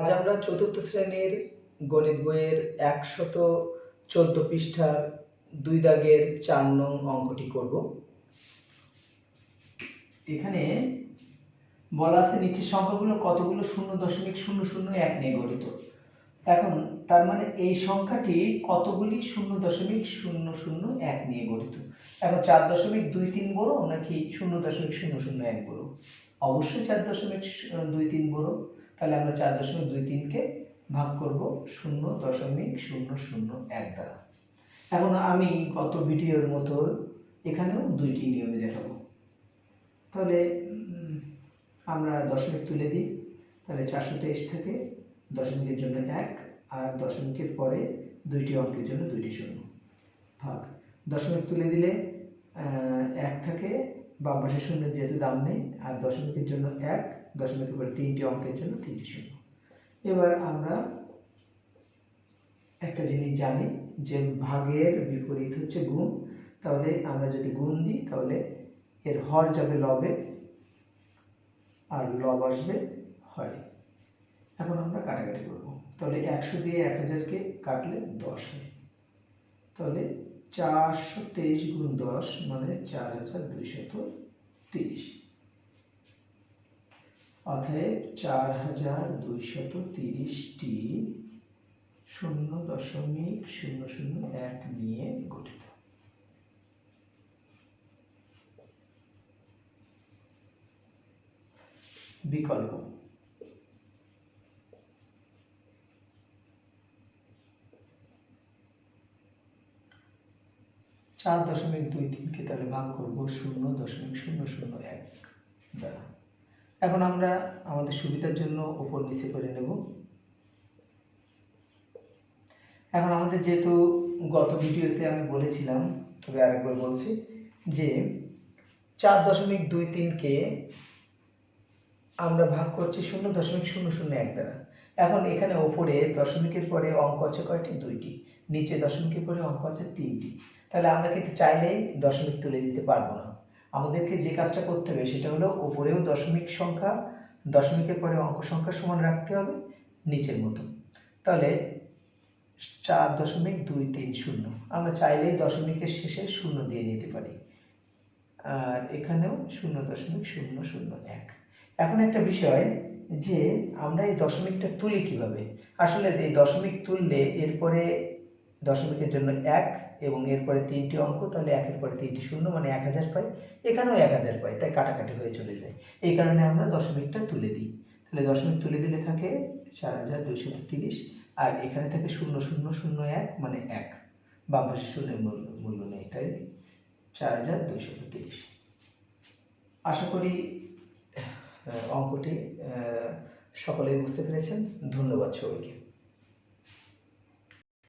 আজ আমরা চতুর্থ শ্রেণীর গণিত বইয়ের ১১৪ পৃষ্ঠার ২ দাগের ৪ নং অঙ্কটি করব। এখানে বলা আছে নিচের সংখ্যাগুলো কতগুলো 0.001 নিয়ে গঠিত। এখন তার মানে এই সংখ্যাটি কতগুলি 0.001 নিয়ে গঠিত। এখন 4.23 বড় নাকি 0.001 বড়? অবশ্যই 4.23 বড়। তাহলে আমরা 4.23 কে ভাগ করব 0.001 দ্বারা। এখন আমি গত ভিডিওর মতো এখানেও দুইটি নিয়মে দেখাবো। তাহলে আমরা দশমিক তুলে দিই। তাহলে 423 থেকে দশমিকের জন্য 1 আর দশমিকের পরে দুইটি অঙ্কের জন্য দুইটি শূন্য ভাগ। দশমিক তুলে দিলে 1 থাকে, বাম পাশে শূন্যের যেহেতু দাম নেই, আর দশমিকের জন্য 1, দশমিকের পরে তিনটি অঙ্কের জন্য তিনটি শূন্য। এবার আমরা একটা জিনিস জানি যে ভাগের বিপরীত হচ্ছে গুণ। তাহলে আমরা যদি গুণ দিই তাহলে এর হর যাবে লবে আর লব আসবে হরে। এখন আমরা কাটাকাটি করব। তাহলে 100 দিয়ে 1000কে কাটলে 10 হয়। তাহলে 423 গুণ 10 মানে 4230। অতএব 4230টি 0.001 নিয়ে গঠিত। বিকল্প চার 4.23কে তাহলে ভাগ করব 0.001 দ্বারা। এখন আমরা আমাদের সুবিধার জন্য উপর নিচে করে নেব। এখন আমাদের যেহেতু গত ভিডিওতে আমি বলেছিলাম, তবে আরেকবার বলছি যে 4.23কে আমরা ভাগ করছি 0.001 দ্বারা। এখন এখানে ওপরে দশমিকের পরে অঙ্ক আছে কয়টি? দুইটি। নিচে দশমিকের পরে অঙ্ক আছে তিনটি। তাহলে আমরা কিন্তু চাইলেই দশমিক তুলে দিতে পারবো না। আমাদেরকে যে কাজটা করতে হবে সেটা হলো ওপরেও দশমিক সংখ্যা, দশমিকের পরে অঙ্ক সংখ্যা সমান রাখতে হবে নিচের মতো। তাহলে 4.230 আমরা চাইলেই দশমিকের শেষে শূন্য দিয়ে নিতে পারি, আর এখানেও 0.001। এখন একটা বিষয় যে আমরা এই দশমিকটা তুলি কিভাবে। আসলে এই দশমিক তুললে এরপরে দশমিকের জন্য 1 এবং এরপরে তিনটি অঙ্ক, তাহলে 1 এর পরে তিনটি শূন্য মানে 1000 পাই। এখানেও 1000 পাই, তাই কাটাকাটি হয়ে চলে যায়। এই কারণে আমরা দশমিকটা তুলে দিই। তাহলে দশমিক তুলে দিলে থাকে 4230, আর এখানে থাকে 0001 মানে 1, বাম পাশে শূন্যের মূল্য নেই, তাই 4230। আশা করি অঙ্কটি সকলেই বুঝতে পেরেছেন। ধন্যবাদ সবাইকে।